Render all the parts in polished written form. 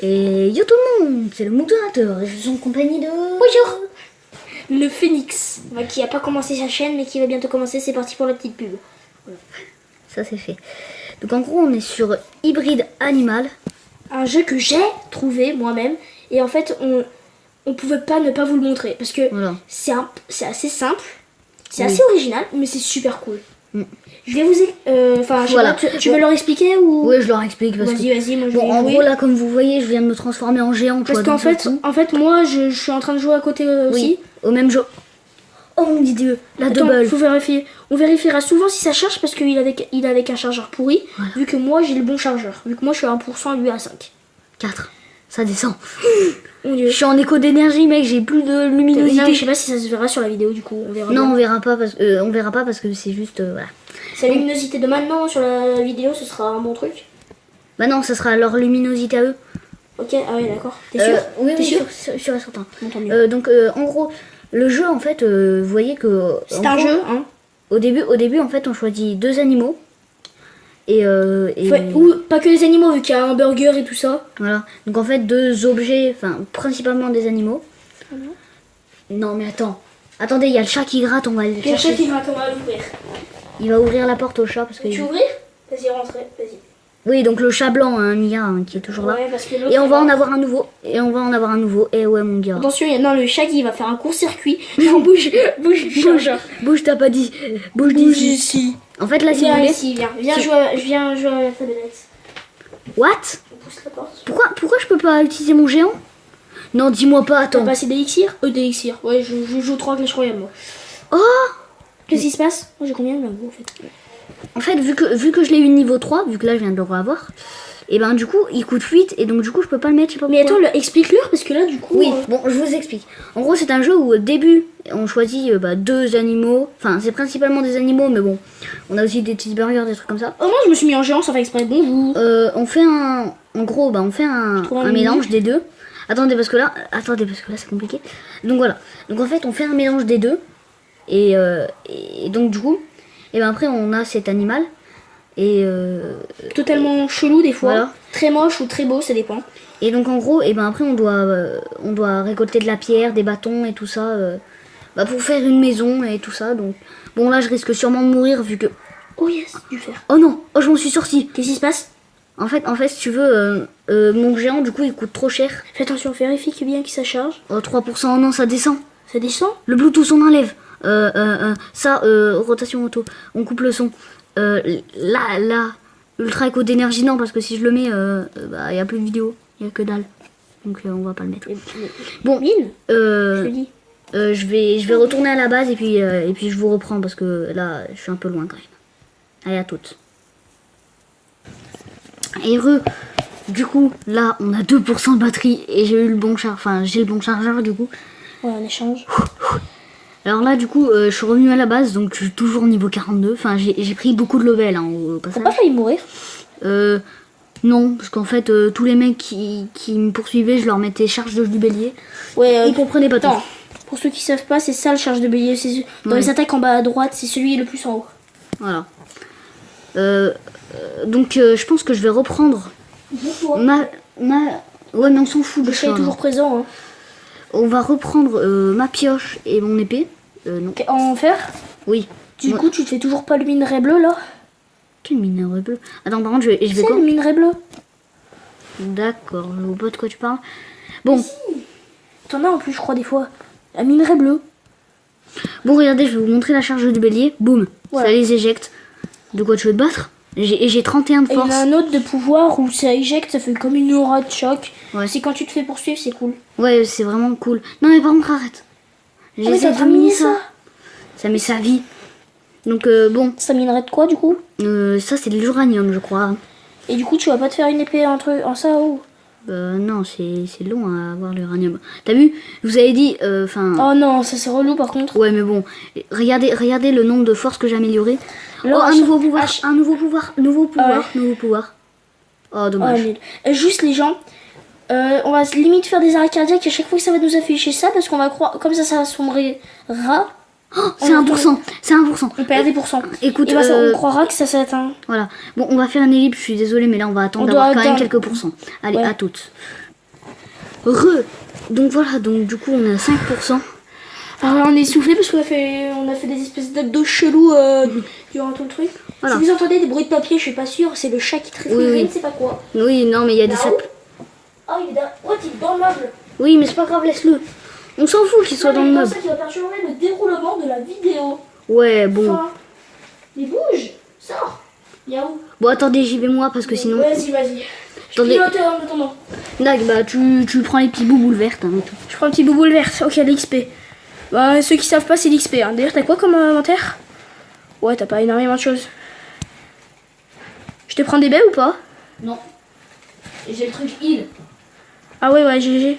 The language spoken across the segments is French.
Et yo tout le monde, c'est le modérateur et je suis en compagnie de... Bonjour. Le Phoenix, qui a pas commencé sa chaîne mais qui va bientôt commencer, c'est parti pour la petite pub. Voilà. Ça c'est fait. Donc en gros on est sur Hybride Animal. Un jeu que j'ai trouvé moi-même et en fait on pouvait pas ne pas vous le montrer parce que Voilà. c'est assez simple, c'est Oui. assez original mais c'est super cool. Mm. Je vais vous... Enfin, Voilà. tu veux leur expliquer ou... Oui, je leur explique parce que... Vas-y, moi je Bon, vais en jouer. gros là comme vous voyez je viens de me transformer en géant. Parce qu'en fait, moi je suis en train de jouer à côté aussi. Oui, au même jeu. Oh mon dieu, la Attends, double. faut vérifier. On vérifiera souvent si ça charge parce qu'il est avec un chargeur pourri. Voilà. Vu que moi j'ai le bon chargeur. Vu que moi je suis à 1% et lui à 5. 4. Ça descend. Mon dieu. Je suis en écho d'énergie mec, j'ai plus de Non, luminosité. je sais pas si ça se verra sur la vidéo du coup. On verra. Non, bien. on verra pas parce que c'est juste... voilà. Sa luminosité de maintenant sur la vidéo ce sera un bon truc. Bah non, ça sera leur luminosité à eux. Ok, ah ouais d'accord. T'es sûr? Oui, T'es oui, sûr? sûr et certain. Bon, tant mieux. Donc en gros, le jeu en fait, vous voyez que... C'est en un gros, jeu, hein. Au début en fait, on choisit 2 animaux. Et Ou pas que les animaux, vu qu'il y a un burger et tout ça. voilà. Donc en fait, 2 objets, enfin principalement des animaux. Non mais attends. Attendez, il y a le chat qui gratte, on va le Il y a le chat chercher. qui va l'ouvrir. Il va ouvrir la porte au chat parce que... Tu veux ouvrir? Vas-y, rentrez, vas-y. Oui, donc le chat blanc, hein, Mia, hein, qui est toujours là. Ouais, parce que l'autre, Et on va il en avoir un nouveau. Et ouais mon gars. Attention, non, le chat qui va faire un court-circuit. Non, bouge, Bouge, t'as pas dit. Bouge d'ici. ici. En fait là, si vous Viens voulez... ici, viens Si- jouer à la tablette. What? On pousse la porte. Pourquoi je peux pas utiliser mon géant? Non, dis-moi pas, T'as attends. passé d'élixir? D'élixir. Ouais, je joue 3 Clash Royale, moi. Oh! Qu'est-ce qui se passe? Moi, j'ai combien de lingots, en fait? En fait, vu que je l'ai eu niveau 3, vu que là je viens de le revoir, et ben du coup il coûte 8 et donc du coup je peux pas le mettre, je sais pas Mais pourquoi. attends, explique-leur, parce que là, du coup... Oui, bon, je vous explique. En gros, c'est un jeu où au début on choisit 2 animaux. Enfin, c'est principalement des animaux, mais bon, on a aussi des cheeseburgers, des trucs comme ça. Oh non, je me suis mis en géant sans faire exprès. Bonjour. On fait un. En gros, on fait un trouves un mélange des deux. Attendez, parce que là c'est compliqué. Donc voilà. Donc en fait, on fait un mélange des deux. Et donc du coup, et ben après, on a cet animal. Et, Totalement chelou, des fois. Voilà. Très moche ou très beau, ça dépend. et donc en gros, et ben après, on doit récolter de la pierre, des bâtons et tout ça. Pour faire une maison et tout ça. Donc bon, là, je risque sûrement de mourir vu que. Oh yes, du fer. Oh non! Oh, je m'en suis sortie! Qu'est-ce qui se passe? En fait, si tu veux, mon géant, du coup, il coûte trop cher. Fais attention, vérifie que bien que ça charge. Oh, 3%, non, ça descend. Ça descend? Le Bluetooth, on enlève. Rotation auto. On coupe le son. Là, ultra écho d'énergie, non, parce que si je le mets, il n'y a plus de vidéo. Il n'y a que dalle. Donc, on va pas le mettre. Bon, Mine, je euh, te dis. je vais retourner à la base et puis je vous reprends parce que là, je suis un peu loin quand même. Allez, à toutes. Et du coup, là, on a 2% de batterie et j'ai eu le bon j'ai le bon chargeur du coup. Ouais, on échange. Alors là, du coup, je suis revenue à la base, donc je suis toujours niveau 42. Enfin, j'ai pris beaucoup de level hein, au T'as passage. pas failli mourir? Non, parce qu'en fait, tous les mecs qui me poursuivaient, je leur mettais charge de bélier. Ouais, Ils comprenaient pas tout. attends. Pour ceux qui savent pas, c'est ça le charge de bélier. Dans les attaques en bas à droite, c'est celui le plus en haut. Voilà. Donc, je pense que je vais reprendre ma... Ouais, mais on s'en fout de Le chat ça. est toujours présent. Hein. On va reprendre ma pioche et mon épée. Non. Ok, en fer? Oui. Du Ouais. coup, tu te fais toujours pas le minerai bleu là? Quel minerai bleu. Attends, par contre, je vais C'est quoi? le minerai bleu. D'accord, je vois pas de quoi tu parles. Bon, T'en as en plus, je crois, des fois. Un minerai bleu. bon, regardez, je vais vous montrer la charge du bélier. Boum, Voilà. ça les éjecte. De quoi tu veux te battre? J'ai 31 de Et il y en force. a un autre de pouvoir où ça éjecte, ça fait comme une aura de choc. Ouais. C'est quand tu te fais poursuivre, c'est cool. Ouais, c'est vraiment cool. Non, mais par contre, arrête. Ah, mais t'es J'essaie en de train de miner miner ça. Ça met sa vie. Donc, bon, Ça minerait de quoi du coup? ça, c'est de l'uranium, je crois. Et du coup, tu vas pas te faire une épée en ça ou? Non, c'est long à avoir l'uranium. T'as vu? Je vous avez dit, enfin... Oh non, ça c'est relou par contre. Ouais, mais bon, regardez le nombre de forces que j'ai amélioré. Là, Oh, à un chaque- nouveau pouvoir, à chaque- un nouveau pouvoir, nouveau pouvoir. Oh, Oh, dommage. nul. Juste les gens, on va limite faire des arrêts cardiaques à chaque fois que ça va nous afficher ça parce qu'on va croire, comme ça sombrera. Oh, c'est 1%, c'est 1%. On perd des pourcents. Écoute, Et bah, on croira que ça s'atteint. voilà. Bon, on va faire un ellipse, je suis désolée, mais là, on va attendre On d'avoir doit quand même atteindre- quelques pourcents. Allez, Ouais. à toutes. Donc voilà, donc du coup on est à 5%. Alors on est essoufflé parce qu'on a fait des espèces d'abdos chelous durant tout le truc. Voilà. Si vous entendez des bruits de papier, je suis pas sûre, c'est le chat qui trifouille, Oui. je ne sais pas quoi. Oui, non mais il y a des Là-haut. sapes. Ah, il est dans le meuble. Oui, mais c'est pas grave, laisse-le. On s'en fout qu'il soit dans le meuble. C'est ça qui va perturber le déroulement de la vidéo. Ouais, bon. Enfin, il bouge, sors. Yahoo. Bon, attendez, j'y vais moi parce que sinon. Vas-y. Je Attendez. pilote en attendant. Nag, bah tu prends les petits bouboules vertes hein, et tout. Je prends un petit bouboule vert. Ok, l'XP. Bah, ceux qui savent pas, c'est l'XP. Hein. D'ailleurs, t'as quoi comme inventaire? Ouais, t'as pas énormément de choses. Je te prends des baies ou pas? Non. J'ai le truc heal. Ah ouais, GG.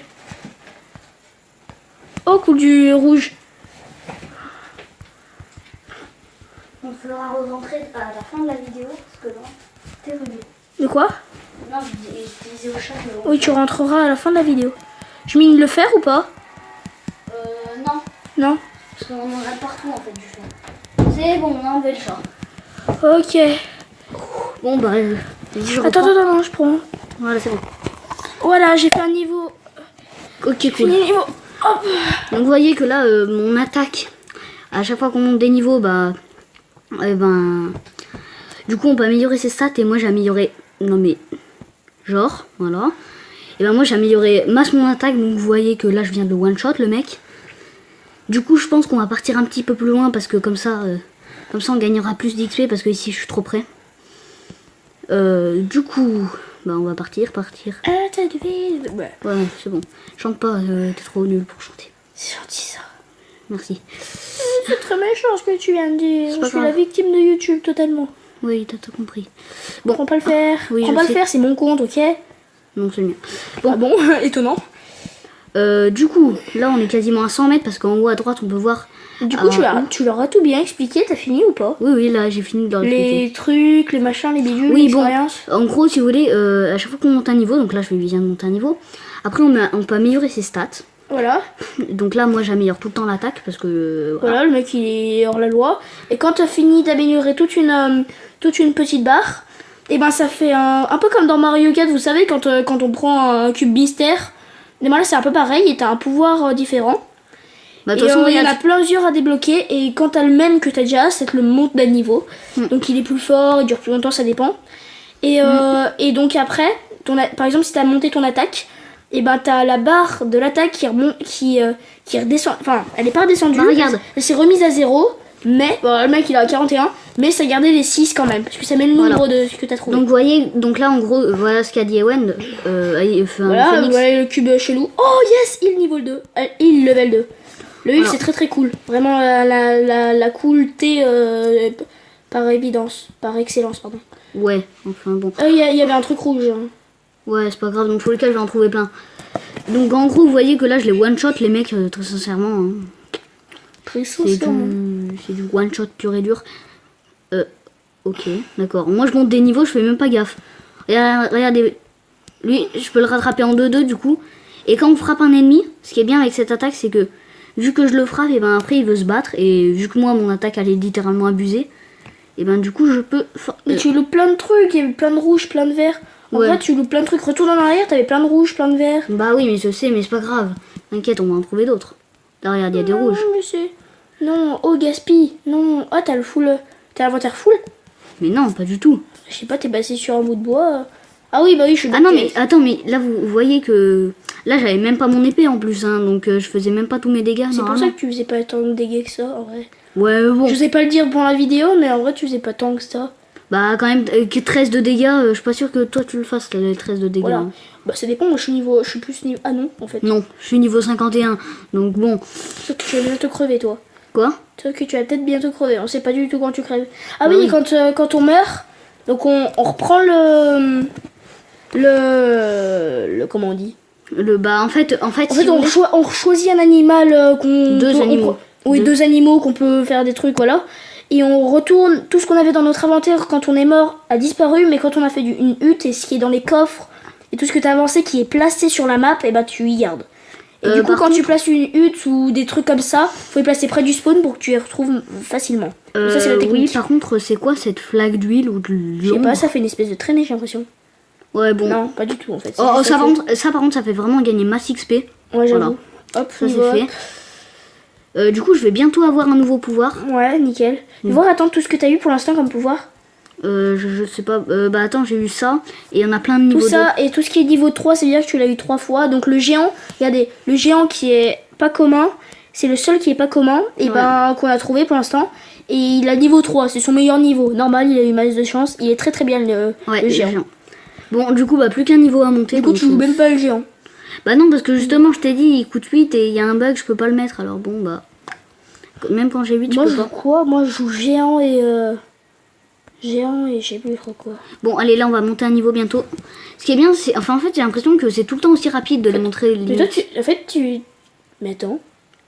Oh, cool du rouge. On fera rentrer à la fin de la vidéo parce que là, t'es venu. De quoi? Non, je disais au chat que. Oui, tu rentreras à la fin de la vidéo. Je mine le fer ou pas? Non. Non. Parce qu'on en a partout en fait du fer. C'est bon, on a enlevé le chat. Ok. Bon bah, je Attends, non, je prends. Voilà, c'est bon. Voilà, j'ai fait un niveau. Ok, cool. Fini le niveau. Hop. Donc vous voyez que là, mon attaque, à chaque fois qu'on monte des niveaux, bah, du coup on peut améliorer ses stats et moi j'ai amélioré, non mais, genre, voilà. Et ben moi j'ai amélioré masse mon attaque, donc vous voyez que là je viens de one shot le mec. Du coup je pense qu'on va partir un petit peu plus loin parce que comme ça on gagnera plus d'XP parce que ici je suis trop près. Du coup, bah on va partir. Ouais. Ouais, c'est bon. Chante pas, t'es trop nul pour chanter. C'est gentil ça. Merci. C'est très méchant ce que tu viens de dire. C'est pas Je suis grave. la victime de YouTube totalement. Oui, t'as tout compris. Bon, prends pas le faire. oui, prends je pas sais. le faire, c'est mon compte, ok? Non, c'est le mien. Ah bon, étonnant. Du coup, là on est quasiment à 100 mètres parce qu'en haut à droite on peut voir. Du coup, tu leur as tout bien expliqué, t'as fini ou pas? Oui, là j'ai fini de leur expliquer. Les trucs, les machins, les bidules, Oui, bon. l'expérience. En gros, si vous voulez, à chaque fois qu'on monte un niveau, donc là je viens de monter un niveau, après on peut améliorer ses stats. Voilà. Donc là, moi j'améliore tout le temps l'attaque parce que. Voilà, le mec il est hors la loi. Et quand t'as fini d'améliorer toute une petite barre, et ben ça fait un peu comme dans Mario Kart, vous savez, quand on prend un cube mystère. Et ben là c'est un peu pareil et t'as un pouvoir différent. Bah, de Et toute façon, il y en a regarde. plusieurs à débloquer et quand t'as le même que t'as déjà, ça te le monte d'un niveau. Donc il est plus fort, il dure plus longtemps, ça dépend. Et donc après, par exemple si t'as monté ton attaque, et ben t'as la barre de l'attaque qui redescend. Enfin, elle est pas redescendue. Bah, regarde. Elle s'est remise à 0. Mais bon, le mec il a 41, mais ça gardait les 6 quand même, parce que ça met le nombre Voilà. de ce que t'as trouvé. Donc vous voyez, donc là en gros, voilà ce qu'a dit Ewen. Voilà, Phoenix. voilà le cube chelou. Oh yes, il niveau 2. Il level 2. Le heal Voilà. c'est très très cool. Vraiment la coolté par évidence, par excellence, pardon. Ouais, enfin bon. Il y avait un truc rouge. Hein. Ouais, c'est pas grave, donc pour lequel je vais en trouver plein. Donc en gros, vous voyez que là je les one shot les mecs, très sincèrement. Hein. Très C'est sincèrement. du one shot pur et dur. Ok, d'accord. Moi je monte des niveaux, je fais même pas gaffe. Regardez, lui, je peux le rattraper en 2-2 du coup. Et quand on frappe un ennemi, ce qui est bien avec cette attaque, c'est que vu que je le frappe, et ben après il veut se battre. Et vu que moi mon attaque elle est littéralement abusée, et ben du coup je peux. Mais tu loupes plein de trucs, il y avait plein de rouge, plein de vert. En Ouais. vrai, tu loupes plein de trucs. Retourne en arrière, t'avais plein de rouge, plein de vert. Bah oui, mais je sais, mais c'est pas grave. T'inquiète, on va en trouver d'autres. Là, regarde, il y a des rouges. Non, mais c'est. Non, oh gaspille. Non, oh t'as le full. T'as l'inventaire full. Mais non, pas du tout. Je sais pas, t'es passé sur un bout de bois. Ah oui, bah oui, je suis Ah non, mais attends, mais là vous voyez que. Là j'avais même pas mon épée en plus, hein, donc je faisais même pas tous mes dégâts. C'est pour normalement. ça que tu faisais pas tant de dégâts que ça, en vrai. Ouais, bon. Je sais pas le dire pour la vidéo, mais en vrai, tu faisais pas tant que ça. Bah, quand même, que 13 de dégâts, je suis pas sûre que toi tu le fasses, les 13 de dégâts. Voilà. hein. Bah, ça dépend, moi je suis plus niveau. Ah non, en fait. Non, je suis niveau 51, donc bon. Sauf que tu vas bientôt crever, toi. Quoi? Sauf que tu vas peut-être bientôt crever. On sait pas du tout quand tu crèves. Ah Bah oui, oui. Quand on meurt, donc on reprend comment on dit? En fait, En si fait, vous voulez- on choisit un animal qu'on. Deux peut- animaux. Oui, deux animaux qu'on peut faire des trucs, voilà. Et on retourne tout ce qu'on avait dans notre inventaire quand on est mort a disparu, mais quand on a fait une hutte et ce qui est dans les coffres et tout ce que tu as avancé qui est placé sur la map, et bah tu y gardes. Et du coup, par quand tu contre- places une hutte ou des trucs comme ça, faut les placer près du spawn pour que tu les retrouves facilement. Ça, c'est la oui, technique. par contre, c'est quoi cette flaque d'huile ou de Je sais l'ombre? pas, ça fait une espèce de traînée, j'ai l'impression. Ouais, bon. Non, pas du tout en fait. C'est Oh, juste ça, un par contre, ça fait vraiment gagner masse XP. Ouais, j'avoue. Voilà. Hop, Ça, niveau c'est up. fait. Du coup, je vais bientôt avoir un nouveau pouvoir. Ouais, nickel. Tu voir, attends, tout ce que t'as eu pour l'instant comme pouvoir. Je sais pas. Bah, attends, j'ai eu ça. Et il y en a plein de niveaux. Tout ça, et tout ce qui est niveau 3, c'est bien que tu l'as eu 3 fois. Donc le géant, regardez, le géant qui est pas commun, c'est le seul qui est pas commun, et Ouais. ben qu'on a trouvé pour l'instant. Et il a niveau 3, c'est son meilleur niveau. Normal, il a eu masse de chance. Il est très très bien Ouais, le géant. Bon, du coup, bah, plus qu'un niveau à monter. Du coup, donc, tu joues même pas le géant. Bah, non, parce que justement, je t'ai dit, il coûte 8 et il y a un bug, je peux pas le mettre. Alors, bon, bah. Même quand j'ai 8, Moi, je je peux joue pas. quoi? Moi, je joue géant et. Géant et je sais plus trop quoi. Bon, allez, là, on va monter un niveau bientôt. Ce qui est bien, c'est. Enfin, en fait, j'ai l'impression que c'est tout le temps aussi rapide de les montrer. Mais toi, en fait, tu. Mais attends.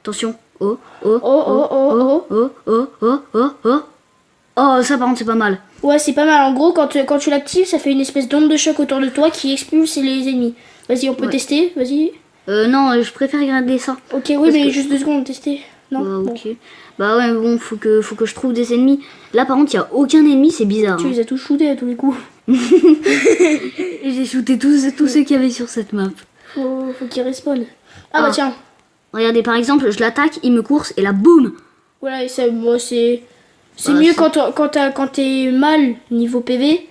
Attention. Oh, oh, Oh, oh, oh, oh. oh, oh, oh, oh, oh. Oh, ça, par contre, c'est pas mal. Ouais, c'est pas mal. En gros, quand tu l'actives, ça fait une espèce d'onde de choc autour de toi qui expulse les ennemis. Vas-y, on peut Ouais. tester. Vas-y. Non, je préfère garder ça. Ok, oui, Parce mais que- juste 2 secondes, tester. Non. Bah, Bon. ok. Bah, ouais, bon, faut que je trouve des ennemis. Là, par contre, il y a aucun ennemi, c'est bizarre. Tu hein. les as tous shootés à tous les coups. J'ai shooté tous ceux qu'il y avait sur cette map. Faut qu'ils respawnent. Ah, Ah. bah tiens. Regardez, par exemple, je l'attaque, il me course, et là, boum. Voilà, et ça, moi, c'est. C'est Bah, mieux c'est- quand t'es mal niveau PV.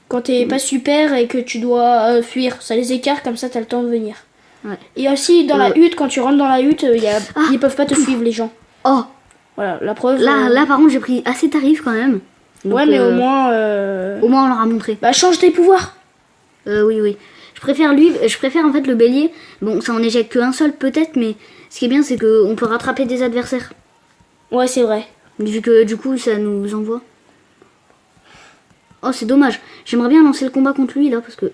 Quand t'es pas super et que tu dois fuir. Ça les écarte, comme ça, t'as le temps de venir. Ouais. Et aussi, dans la hutte, quand tu rentres dans la hutte, ils peuvent pas te suivre, les gens. Oh, Voilà, la preuve. là, par contre, j'ai pris assez tarif quand même. Donc, ouais, mais au moins. Au moins, on leur a montré. Bah, change tes pouvoirs. Oui, oui. Je préfère en fait le bélier. Bon, ça en éjecte qu'un seul peut-être, mais ce qui est bien, c'est qu'on peut rattraper des adversaires. Ouais, c'est vrai. Vu que du coup, ça nous envoie. Oh, c'est dommage. J'aimerais bien lancer le combat contre lui là, parce que.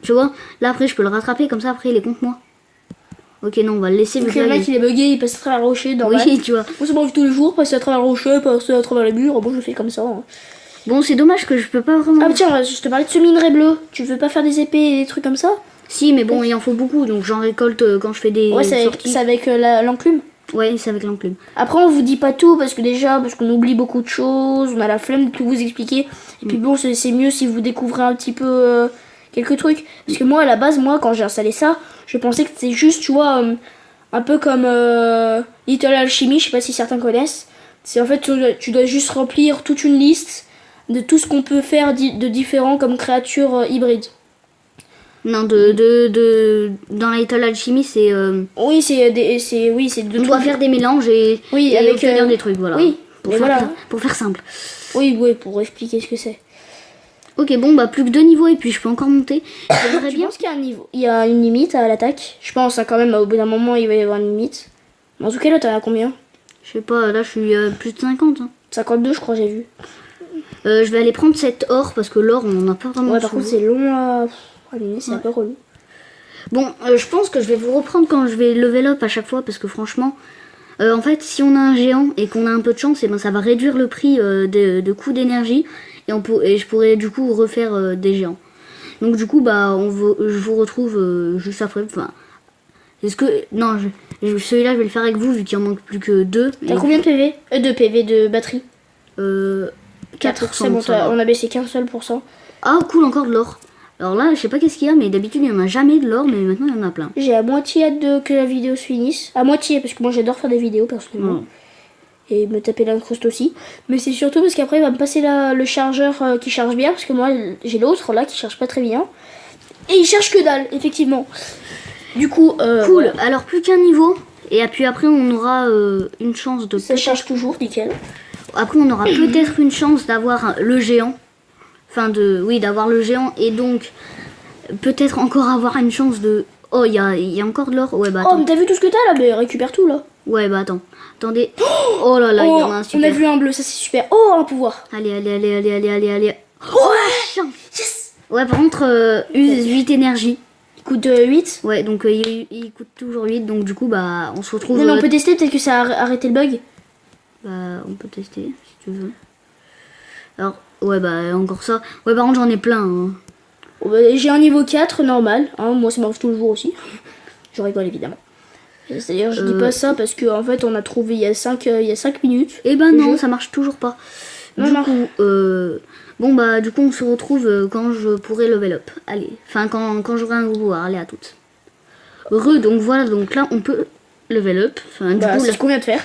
Tu vois, là après, je peux le rattraper, comme ça après, il est contre moi. Ok, non, on va le laisser. vu Donc que le là, mec, il est bugué, il passe à travers le rocher. Normal. Oui, tu vois. Moi, ça m'arrive tous les jours, passer à travers le rocher, passer à travers les murs. Bon, je fais comme ça. Hein. Bon, c'est dommage que je peux pas vraiment. Ah, bah, tiens, je te parlais de ce minerai bleu. Tu veux pas faire des épées et des trucs comme ça? Si, mais bon, il en faut beaucoup, donc j'en récolte quand je fais des Ouais, c'est sorties. avec l'enclume. Ouais, c'est avec l'enclume. Après, on vous dit pas tout parce qu'on oublie beaucoup de choses, on a la flemme de tout vous expliquer. Et puis bon, c'est mieux si vous découvrez un petit peu quelques trucs. Parce que moi, à la base, quand j'ai installé ça, je pensais que c'était juste, tu vois, un peu comme Little Alchemy, je sais pas si certains connaissent. C'est en fait, tu dois juste remplir toute une liste de tout ce qu'on peut faire de différent comme créatures hybrides. Non, dans la Little Alchemy, c'est. Oui, c'est de On tout. doit faire des mélanges et, Oui, et avec, obtenir des trucs, voilà. oui, Pour mais faire, voilà. pour faire simple. Oui, pour expliquer ce que c'est. Ok, bon, bah plus que 2 niveaux et puis je peux encore monter. J'aimerais Je bien. pense qu'il y a un niveau. Il y a une limite à l'attaque. Je pense quand même, au bout d'un moment, il va y avoir une limite. Mais en tout cas, là, t'en as combien? Je sais pas, là je suis plus de 50. Hein. 52, je crois, j'ai vu. Je vais aller prendre cette or parce que l'or, on en a pas vraiment. Ouais, par souvent. contre, c'est long à allumer, c'est un peu relou. Bon, je pense que je vais vous reprendre quand je vais level up à chaque fois parce que franchement, en fait, si on a un géant et qu'on a un peu de chance, et ben ça va réduire le prix de coût d'énergie et je pourrais du coup refaire des géants. Donc du coup, bah, je vous retrouve juste après. Enfin, est-ce que non, celui-là, je vais le faire avec vous vu qu'il en manque plus que 2. T'as combien de PV? De PV de batterie? 4%. C'est bon, on a baissé qu'un seul pourcent. Ah cool, encore de l'or. Alors là, je sais pas qu'est-ce qu'il y a, mais d'habitude il y en a jamais de l'or, mais maintenant il y en a plein. J'ai à moitié hâte que la vidéo se finisse. À moitié, parce que moi j'adore faire des vidéos personnellement. Ouais. Et me taper l'incruste aussi. Mais c'est surtout parce qu'après il va me passer le chargeur qui charge bien. Parce que moi j'ai l'autre là qui charge pas très bien. Et il charge que dalle, effectivement. Du coup, Cool. voilà. Alors plus qu'un niveau. Et puis après on aura une chance de. Ça charge toujours, nickel. Après on aura peut-être une chance d'avoir le géant. Enfin d'avoir le géant et donc peut-être encore avoir une chance de. Oh il y a encore de l'or. Ouais bah Oh, attends. mais t'as vu tout ce que t'as là? Mais récupère tout là. Ouais bah attends. Attendez. Oh là là, il y en a un on super. a vu un bleu, ça c'est super. Oh, un pouvoir. Allez. Oh, yes. Ouais par contre use 8 énergie. Il coûte 8. Ouais, donc il coûte toujours 8, donc du coup, bah, on se retrouve. Non, mais on peut tester, peut-être que ça a arrêté le bug. Bah, on peut tester, si tu veux. Alors, ouais, bah, encore ça. Ouais, par contre, j'en ai plein. Hein. Oh, bah, j'ai un niveau 4, normal. Hein, moi, ça m'arrive tous les jours aussi. Je rigole, évidemment. C'est-à-dire, je dis pas ça parce qu'en fait, on a trouvé il y a 5 minutes. Eh ben Le non, jeu. ça marche toujours pas. Non, non. Bon bah du coup on se retrouve quand je pourrai level up. Allez, enfin quand j'aurai un nouveau pouvoir. Allez, à toutes. Donc voilà, donc là on peut level up. Enfin, du coup, C'est ce qu'on vient de faire.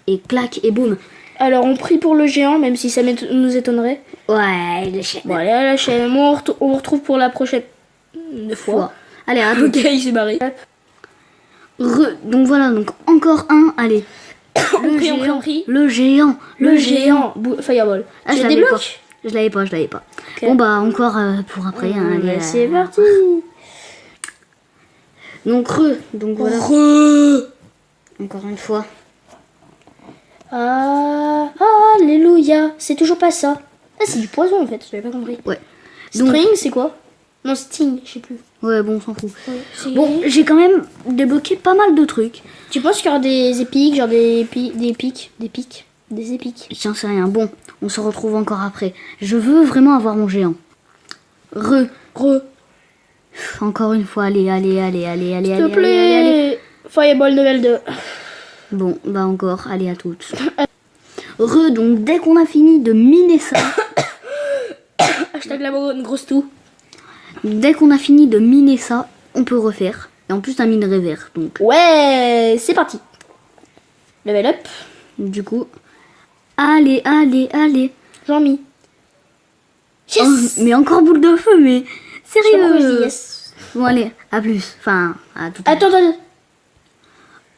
et clac et boum. Alors on prie pour le géant, même si ça nous étonnerait. Ouais, le chien. Bon, allez à la chaîne. Moi, on retrouve pour la prochaine fois. Allez, à Ok, toutes. il s'est barré. Donc voilà, donc encore un. Allez. On prie. Le géant. Fireball. Ah, Tu je as l'avais des pas. blocs? Je l'avais pas. Ok. Bon bah encore pour après. Hein, allez, C'est parti. Donc voilà. Encore une fois. Ah, alléluia. C'est toujours pas ça. Ah, c'est du poison en fait, j'avais pas compris. Ouais. Donc, String, c'est quoi? Non, Sting, je sais plus. ouais, bon, on s'en fout. C'est- Bon, j'ai quand même débloqué pas mal de trucs. Tu penses qu'il y aura des épiques, genre des épiques? J'en sais rien. Bon, on se retrouve encore après. Je veux vraiment avoir mon géant. Encore une fois, allez. S'il te plaît. Fireball level 2. Bon, bah encore, allez à toutes. Donc dès qu'on a fini de miner ça, Hashtag la grosse toux. on peut refaire. Et en plus un minerai vert. Donc Ouais, c'est parti. Level up. du coup, allez. J'en mis. Yes. Oh, mais encore boule de feu, mais Je sais pas pourquoi je dis sérieux. yes. Bon allez, à plus. Enfin, à tout à l'heure.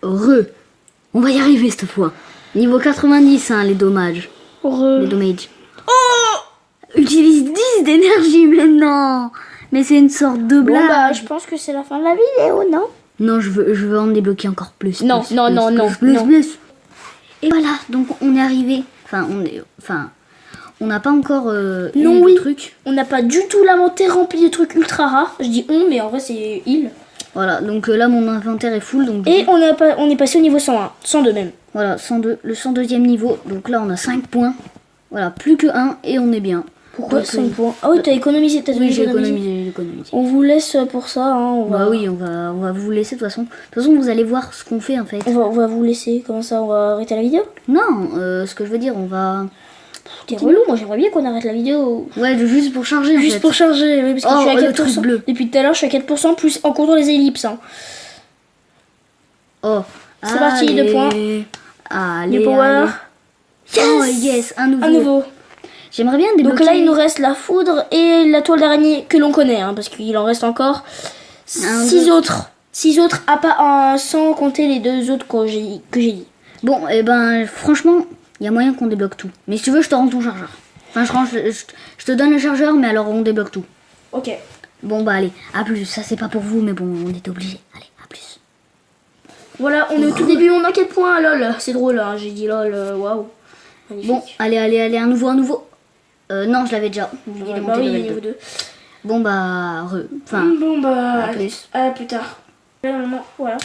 Attends. On va y arriver cette fois. Niveau 90, hein, les dommages. Les dommages. Utilise 10 d'énergie maintenant. Mais c'est une sorte de Bon blague. bah, je pense que c'est la fin de la vidéo, non? Non, je veux en débloquer encore plus. Non. Plus. Et voilà, donc on est arrivé. On n'a pas encore Non, eu oui. le truc. On n'a pas du tout l'inventaire rempli de trucs ultra rares. Je dis on, mais en vrai c'est il. Voilà, donc là mon inventaire est full. Donc Et on est passé au niveau 101, 102 même. voilà, 102, le 102e niveau. Donc là on a 5 points. Voilà, plus que 1 et on est bien. Pourquoi Donc, 5 points? Ah oui, t'as économisé, Oui, j'ai économisé. On vous laisse pour ça, hein. Bah oui, on va vous laisser de toute façon. De toute façon, vous allez voir ce qu'on fait en fait. On va vous laisser, comment ça, on va arrêter la vidéo? Non, ce que je veux dire, on va... T'es relou, moi j'aimerais bien qu'on arrête la vidéo. Ouais, juste pour charger en Juste fait. pour charger, oui, parce que Oh, je suis à le truc 4%. bleu. Depuis tout à l'heure, je suis à 4% plus en comptant les ellipses. Hein. Oh, C'est parti, 2 points. Allez, Du power. Yes. Oh yes, un nouveau. À nouveau. J'aimerais bien débloquer... Donc là, il nous reste la foudre et la toile d'araignée que l'on connaît, hein, parce qu'il en reste encore 6 autres. 6 autres, sans compter les 2 autres que j'ai dit. Bon, et ben franchement, il y a moyen qu'on débloque tout. Mais si tu veux, je te rends ton chargeur. Enfin, je te donne le chargeur, mais alors on débloque tout. Ok. Bon, bah allez, à plus. Ça, c'est pas pour vous, mais bon, on était obligé. Allez, à plus. Voilà, on est au tout début, on a 4 points, lol. C'est drôle, hein, j'ai dit lol, waouh. Magnifique. Bon, allez, un nouveau. Non, je l'avais déjà. Il est Bah monté oui, level niveau 2. 2. Bon, bah, enfin, Bon bah, à plus. à plus tard. Voilà.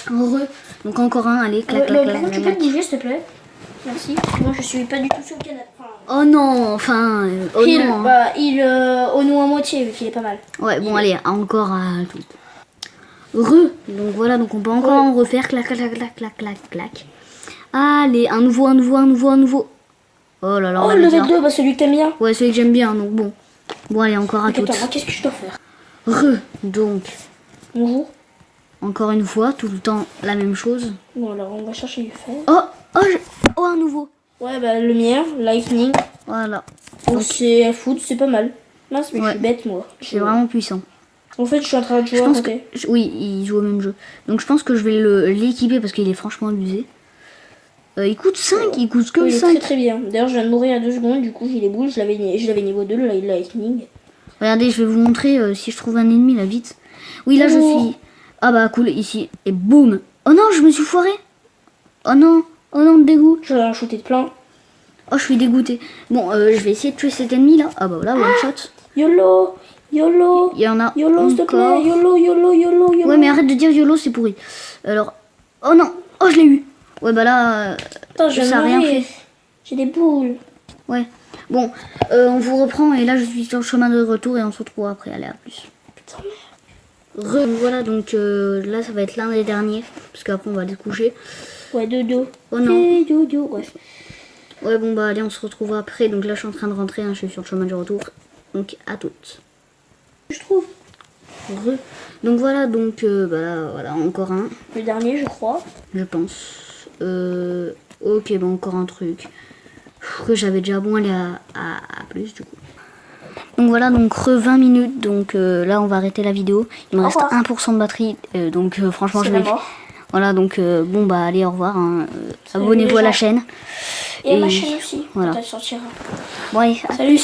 Donc encore un, allez, clac. Par contre, tu peux te bouger, s'il te plaît? Merci. Moi, je suis pas du tout sur le canapé. Oh non, enfin, oh Il, non. bah, il au nous à moitié, vu qu'il est pas mal. Ouais, bon, allez, encore à tout. Donc voilà, donc on peut encore en refaire, clac. Allez, un nouveau. Oh là là, on Oh, va le le dire. level 2, bah celui que t'aimes bien. Ouais, celui que j'aime bien, donc bon. Bon, allez, encore à Attends, toutes. moi, qu'est-ce que je dois faire? Donc, Bonjour. encore une fois, tout le temps la même chose. Bon, alors, on va chercher du fer. Oh, un nouveau. Ouais, bah, lumière, lightning. Voilà. Donc, c'est foot, c'est pas mal. Mince, mais je Ouais. suis bête, moi. C'est vraiment puissant. En fait, je suis en train de jouer Je à pense que... côté. Oui, il joue au même jeu. Donc je pense que je vais l'équiper parce qu'il est franchement abusé. Il coûte 5, il coûte que Oui, il est 5. très très bien. D'ailleurs, je viens de mourir à 2 secondes, du coup, j'ai les boules. Je l'avais niveau 2, le lightning. Regardez, je vais vous montrer si je trouve un ennemi là, vite. Oui, là je suis... Ah bah cool, ici. Et boum. Oh non, je me suis foiré. Oh non, le dégoût. Je vais en shooter de plein. Oh, je suis dégoûté. Bon, je vais essayer de tuer cet ennemi là. Ah bah voilà, one shot. YOLO. Il y en a YOLO, s'il te plaît. encore. YOLO. Ouais, mais arrête de dire YOLO, c'est pourri. Alors... Oh non. Oh, je l'ai eu. Ouais, bah là... Attends, je ça a rien fait. J'ai des boules. Ouais. Bon, on vous reprend et là je suis sur le chemin de retour et on se retrouve après. Allez, à plus. Putain, merde. Voilà, donc là ça va être l'un des derniers parce qu'après on va aller se coucher. Ouais, dodo. Oh non. Dodo, bref. Ouais, bon, bah, allez, on se retrouve après. Donc là, je suis en train de rentrer, hein, je suis sur le chemin du retour. Donc, à toutes. Je trouve. Donc voilà, donc, bah, voilà, encore un, Le dernier, je crois. je pense. Ok, bon, encore un truc. Que j'avais déjà bon aller à plus, du coup. Donc voilà, donc 20 minutes, donc là on va arrêter la vidéo. Il me reste revoir. 1% de batterie, donc franchement C'est je la vais... mort. Voilà, donc bon bah allez, au revoir, hein. Salut Abonnez-vous les à la gens. chaîne. Et à ma chaîne aussi, voilà. quand elle sortira. Bon allez, Salut.